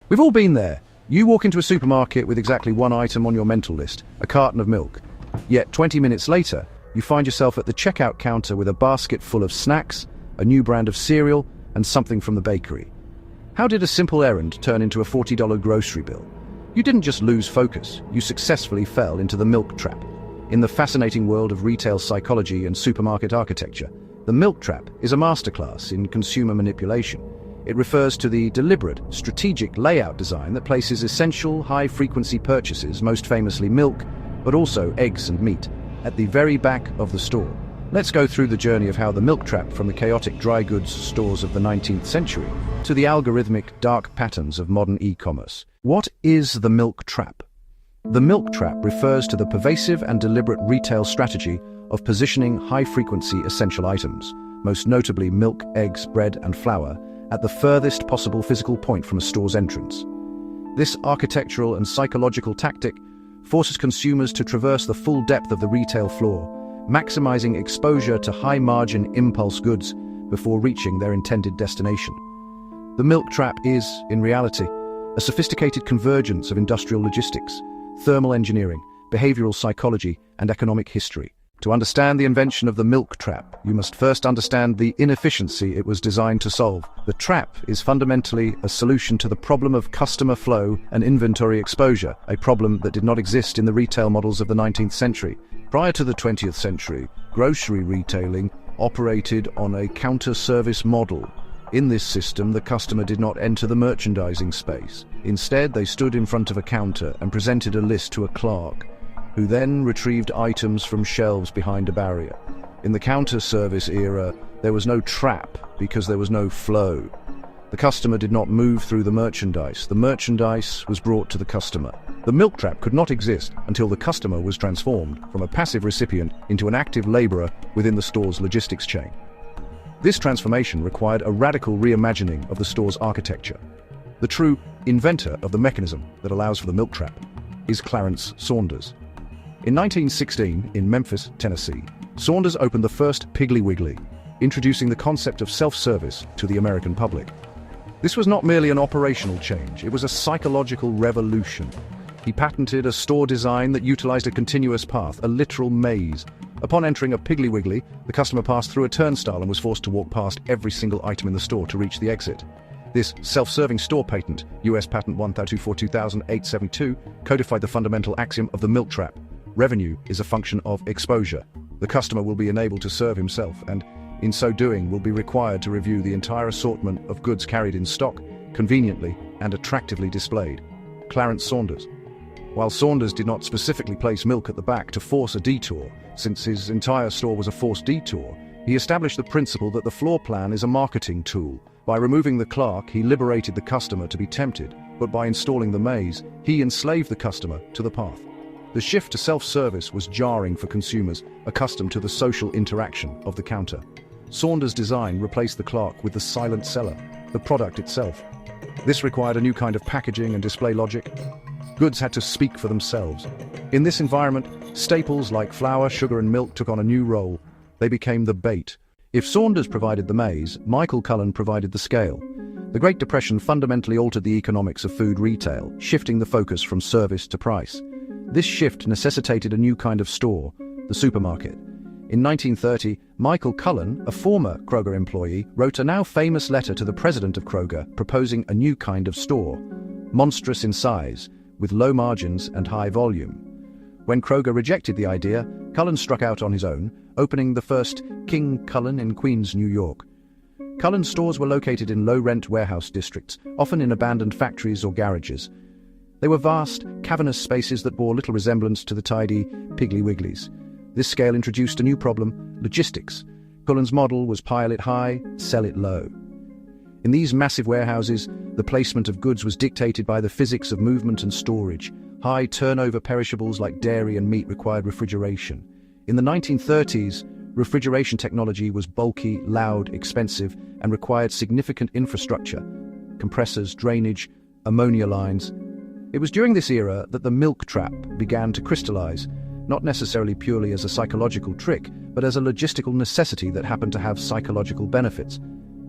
We've all been there. You walk into a supermarket with exactly one item on your mental list, a carton of milk. Yet 20 minutes later, you find yourself at the checkout counter with a basket full of snacks, a new brand of cereal, and something from the bakery. How did a simple errand turn into a $40 grocery bill? You didn't just lose focus, you successfully fell into the milk trap. In the fascinating world of retail psychology and supermarket architecture, the milk trap is a masterclass in consumer manipulation. It refers to the deliberate, strategic layout design that places essential, high-frequency purchases, most famously milk, but also eggs and meat, at the very back of the store. Let's go through the journey of how the milk trap, from the chaotic dry goods stores of the 19th century to the algorithmic dark patterns of modern e-commerce. What is the milk trap? The milk trap refers to the pervasive and deliberate retail strategy of positioning high-frequency essential items, most notably milk, eggs, bread, and flour, at the furthest possible physical point from a store's entrance. This architectural and psychological tactic forces consumers to traverse the full depth of the retail floor, maximizing exposure to high-margin impulse goods before reaching their intended destination. The milk trap is, in reality, a sophisticated convergence of industrial logistics, thermal engineering, behavioral psychology, and economic history. To understand the invention of the milk trap, you must first understand the inefficiency it was designed to solve. The trap is fundamentally a solution to the problem of customer flow and inventory exposure, a problem that did not exist in the retail models of the 19th century. Prior to the 20th century, grocery retailing operated on a counter-service model. In this system, the customer did not enter the merchandising space. Instead, they stood in front of a counter and presented a list to a clerk, who then retrieved items from shelves behind a barrier. In the counter-service era, there was no trap because there was no flow. The customer did not move through the merchandise was brought to the customer. The milk trap could not exist until the customer was transformed from a passive recipient into an active laborer within the store's logistics chain. This transformation required a radical reimagining of the store's architecture. The true inventor of the mechanism that allows for the milk trap is Clarence Saunders. In 1916, in Memphis, Tennessee, Saunders opened the first Piggly Wiggly, introducing the concept of self-service to the American public. This was not merely an operational change, it was a psychological revolution. He patented a store design that utilized a continuous path, a literal maze. Upon entering a Piggly Wiggly, the customer passed through a turnstile and was forced to walk past every single item in the store to reach the exit. This self-serving store patent, US Patent 1242872, codified the fundamental axiom of the milk trap. Revenue is a function of exposure. The customer will be enabled to serve himself and, in so doing, will be required to review the entire assortment of goods carried in stock, conveniently and attractively displayed. Clarence Saunders. While Saunders did not specifically place milk at the back to force a detour, since his entire store was a forced detour, he established the principle that the floor plan is a marketing tool. By removing the clerk, he liberated the customer to be tempted, but by installing the maze, he enslaved the customer to the path. The shift to self-service was jarring for consumers accustomed to the social interaction of the counter. Saunders' design replaced the clerk with the silent seller, the product itself. This required a new kind of packaging and display logic. Goods had to speak for themselves. In this environment, staples like flour, sugar, and milk took on a new role. They became the bait. If Saunders provided the maze, Michael Cullen provided the scale. The Great Depression fundamentally altered the economics of food retail, shifting the focus from service to price. This shift necessitated a new kind of store, the supermarket. In 1930, Michael Cullen, a former Kroger employee, wrote a now famous letter to the president of Kroger proposing a new kind of store, monstrous in size, with low margins and high volume. When Kroger rejected the idea, Cullen struck out on his own, opening the first King Cullen in Queens, New York. Cullen's stores were located in low-rent warehouse districts, often in abandoned factories or garages. They were vast, cavernous spaces that bore little resemblance to the tidy Piggly Wigglies. This scale introduced a new problem: logistics. Cullen's model was pile it high, sell it low. In these massive warehouses, the placement of goods was dictated by the physics of movement and storage. High turnover perishables like dairy and meat required refrigeration. In the 1930s, refrigeration technology was bulky, loud, expensive, and required significant infrastructure: compressors, drainage, ammonia lines. It was during this era that the milk trap began to crystallize, not necessarily purely as a psychological trick, but as a logistical necessity that happened to have psychological benefits.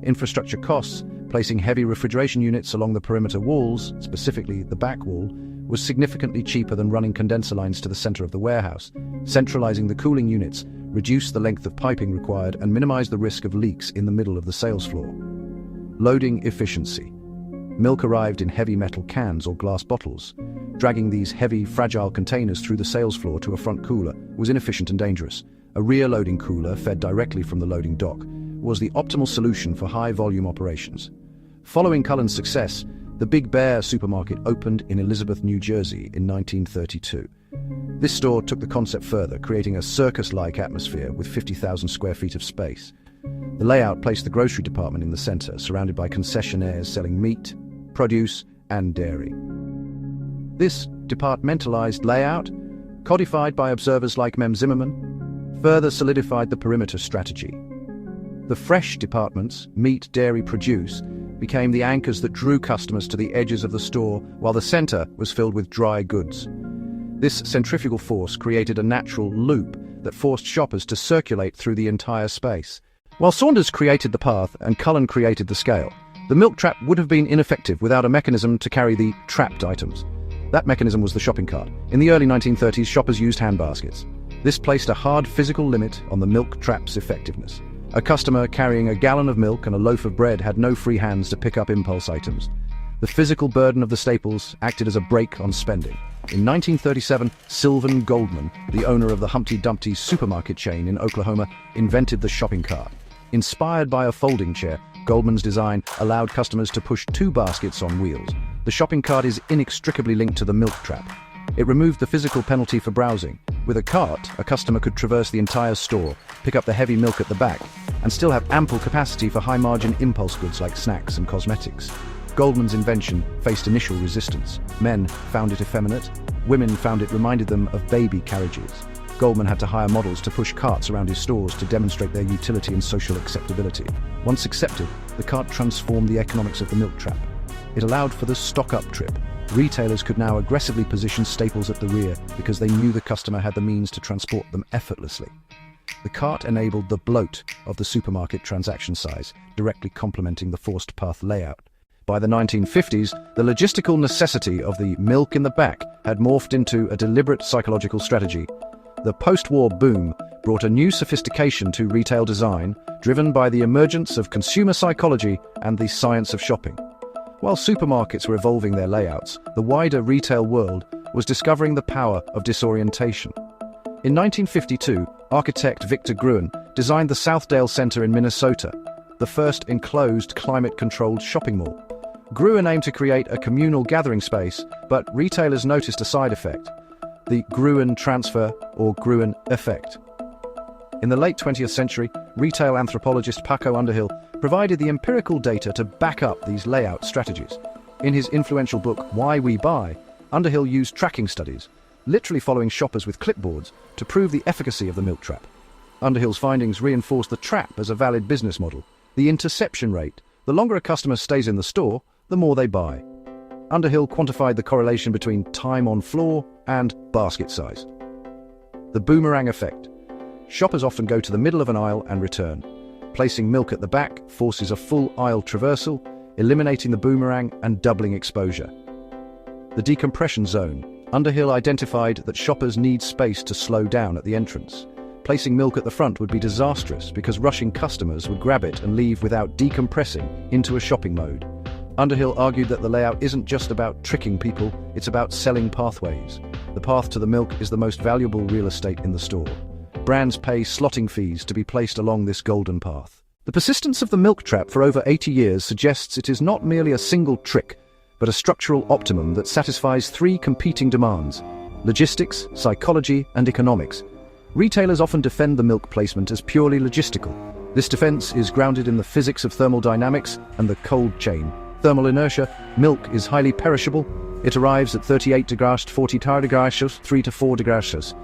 Infrastructure costs Placing heavy refrigeration units along the perimeter walls, specifically the back wall, was significantly cheaper than running condenser lines to the center of the warehouse. Centralizing the cooling units reduced the length of piping required and minimized the risk of leaks in the middle of the sales floor. Loading efficiency. Milk arrived in heavy metal cans or glass bottles. Dragging these heavy, fragile containers through the sales floor to a front cooler was inefficient and dangerous. A rear loading cooler, fed directly from the loading dock, was the optimal solution for high-volume operations. Following Cullen's success, the Big Bear supermarket opened in Elizabeth, New Jersey in 1932. This store took the concept further, creating a circus-like atmosphere with 50,000 square feet of space. The layout placed the grocery department in the center, surrounded by concessionaires selling meat, produce, and dairy. This departmentalized layout, codified by observers like Mem Zimmerman, further solidified the perimeter strategy. The fresh departments, meat, dairy, produce, became the anchors that drew customers to the edges of the store, while the center was filled with dry goods. This centrifugal force created a natural loop that forced shoppers to circulate through the entire space. While Saunders created the path and Cullen created the scale, the milk trap would have been ineffective without a mechanism to carry the trapped items. That mechanism was the shopping cart. In the early 1930s, shoppers used hand baskets. This placed a hard physical limit on the milk trap's effectiveness. A customer carrying a gallon of milk and a loaf of bread had no free hands to pick up impulse items. The physical burden of the staples acted as a brake on spending. In 1937, Sylvan Goldman, the owner of the Humpty Dumpty supermarket chain in Oklahoma, invented the shopping cart. Inspired by a folding chair, Goldman's design allowed customers to push 2 baskets on wheels. The shopping cart is inextricably linked to the milk trap. It removed the physical penalty for browsing. With a cart, a customer could traverse the entire store, pick up the heavy milk at the back, and still have ample capacity for high-margin impulse goods like snacks and cosmetics. Goldman's invention faced initial resistance. Men found it effeminate. Women found it reminded them of baby carriages. Goldman had to hire models to push carts around his stores to demonstrate their utility and social acceptability. Once accepted, the cart transformed the economics of the milk trap. It allowed for the stock-up trip. Retailers could now aggressively position staples at the rear because they knew the customer had the means to transport them effortlessly. The cart enabled the bloat of the supermarket transaction size, directly complementing the forced path layout. By the 1950s, the logistical necessity of the milk in the back had morphed into a deliberate psychological strategy. The post-war boom brought a new sophistication to retail design, driven by the emergence of consumer psychology and the science of shopping. While supermarkets were evolving their layouts, the wider retail world was discovering the power of disorientation. In 1952, architect Victor Gruen designed the Southdale Center in Minnesota, the first enclosed, climate-controlled shopping mall. Gruen aimed to create a communal gathering space, but retailers noticed a side effect: the Gruen transfer or Gruen Effect. In the late 20th century, retail anthropologist Paco Underhill provided the empirical data to back up these layout strategies. In his influential book, Why We Buy, Underhill used tracking studies, literally following shoppers with clipboards, to prove the efficacy of the milk trap. Underhill's findings reinforced the trap as a valid business model. The interception rate: the longer a customer stays in the store, the more they buy. Underhill quantified the correlation between time on floor and basket size. The boomerang effect: shoppers often go to the middle of an aisle and return. Placing milk at the back forces a full aisle traversal, eliminating the boomerang and doubling exposure. The decompression zone: Underhill identified that shoppers need space to slow down at the entrance. Placing milk at the front would be disastrous because rushing customers would grab it and leave without decompressing into a shopping mode. Underhill argued that the layout isn't just about tricking people, it's about selling pathways. The path to the milk is the most valuable real estate in the store. Brands pay slotting fees to be placed along this golden path. The persistence of the milk trap for over 80 years suggests it is not merely a single trick, but a structural optimum that satisfies 3 competing demands: logistics, psychology, and economics. Retailers often defend the milk placement as purely logistical. This defense is grounded in the physics of thermodynamics and the cold chain. Thermal inertia: milk is highly perishable. It arrives at 38 degrees to 40 degrees, 3 to 4 degrees.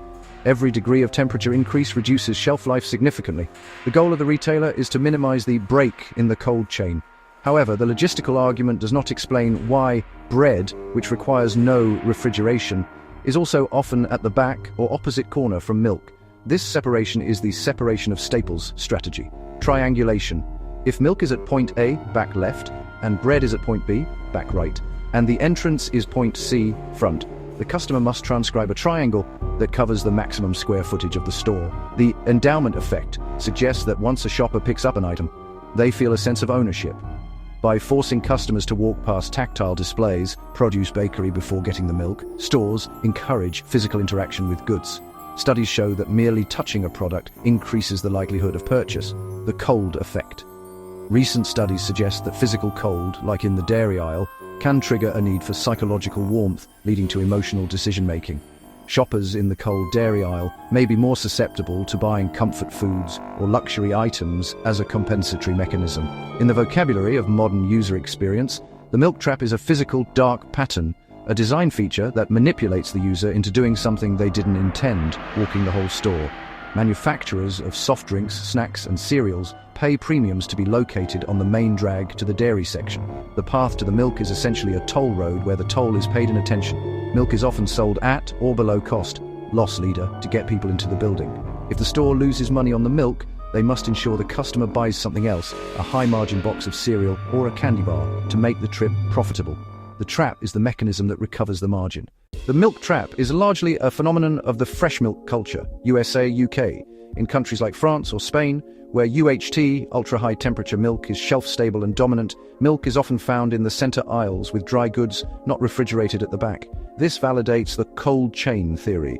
Every degree of temperature increase reduces shelf life significantly. The goal of the retailer is to minimize the break in the cold chain. However, the logistical argument does not explain why bread, which requires no refrigeration, is also often at the back or opposite corner from milk. This separation is the separation of staples strategy. Triangulation: if milk is at point A, back left, and bread is at point B, back right, and the entrance is point C, front, the customer must transcribe a triangle that covers the maximum square footage of the store. The endowment effect suggests that once a shopper picks up an item, they feel a sense of ownership. By forcing customers to walk past tactile displays, produce bakery before getting the milk, stores encourage physical interaction with goods. Studies show that merely touching a product increases the likelihood of purchase, the cold effect. Recent studies suggest that physical cold, like in the dairy aisle, can trigger a need for psychological warmth, leading to emotional decision-making. Shoppers in the cold dairy aisle may be more susceptible to buying comfort foods or luxury items as a compensatory mechanism. In the vocabulary of modern user experience, the milk trap is a physical dark pattern, a design feature that manipulates the user into doing something they didn't intend, walking the whole store. Manufacturers of soft drinks, snacks, and cereals pay premiums to be located on the main drag to the dairy section. The path to the milk is essentially a toll road where the toll is paid in attention. Milk is often sold at or below cost, loss leader, to get people into the building. If the store loses money on the milk, they must ensure the customer buys something else, a high-margin box of cereal or a candy bar, to make the trip profitable. The trap is the mechanism that recovers the margin. The milk trap is largely a phenomenon of the fresh milk culture, USA, UK. In countries like France or Spain, where UHT, ultra-high temperature milk, is shelf-stable and dominant, milk is often found in the center aisles with dry goods not refrigerated at the back. This validates the cold chain theory.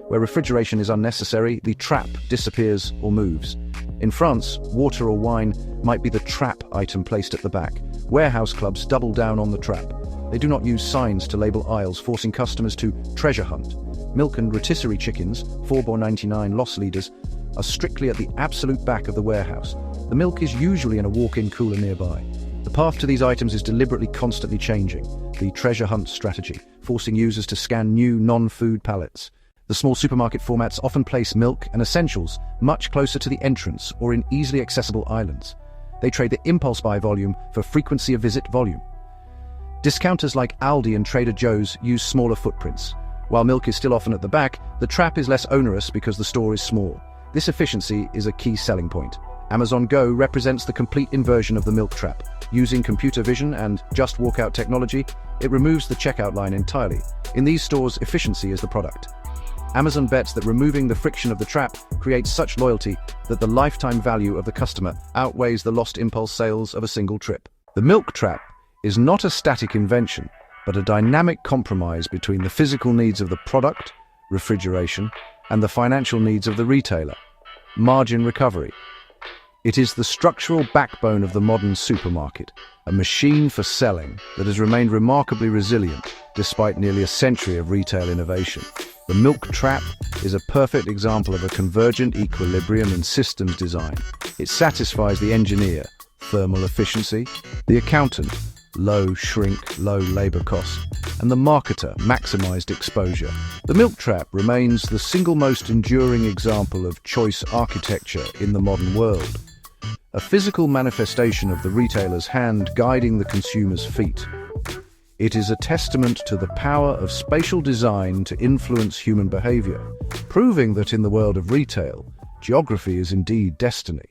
Where refrigeration is unnecessary, the trap disappears or moves. In France, water or wine might be the trap item placed at the back. Warehouse clubs double down on the trap. They do not use signs to label aisles, forcing customers to treasure hunt. Milk and rotisserie chickens, $4.99 loss leaders, are strictly at the absolute back of the warehouse. The milk is usually in a walk-in cooler nearby. The path to these items is deliberately constantly changing, the treasure hunt strategy, forcing users to scan new non-food pallets. The small supermarket formats often place milk and essentials much closer to the entrance or in easily accessible islands. They trade the impulse buy volume for frequency of visit volume. Discounters like Aldi and Trader Joe's use smaller footprints. While milk is still often at the back, the trap is less onerous because the store is small. This efficiency is a key selling point. Amazon Go represents the complete inversion of the milk trap. Using computer vision and just walkout technology, it removes the checkout line entirely. In these stores, efficiency is the product. Amazon bets that removing the friction of the trap creates such loyalty that the lifetime value of the customer outweighs the lost impulse sales of a single trip. The milk trap is not a static invention, but a dynamic compromise between the physical needs of the product, refrigeration, and the financial needs of the retailer, margin recovery. It is the structural backbone of the modern supermarket, a machine for selling that has remained remarkably resilient despite nearly a century of retail innovation. The milk trap is a perfect example of a convergent equilibrium in systems design. It satisfies the engineer, thermal efficiency, the accountant, low shrink, low labor cost, and the marketer, maximized exposure. The milk trap remains the single most enduring example of choice architecture in the modern world, a physical manifestation of the retailer's hand guiding the consumer's feet. It is a testament to the power of spatial design to influence human behavior, proving that in the world of retail, geography is indeed destiny.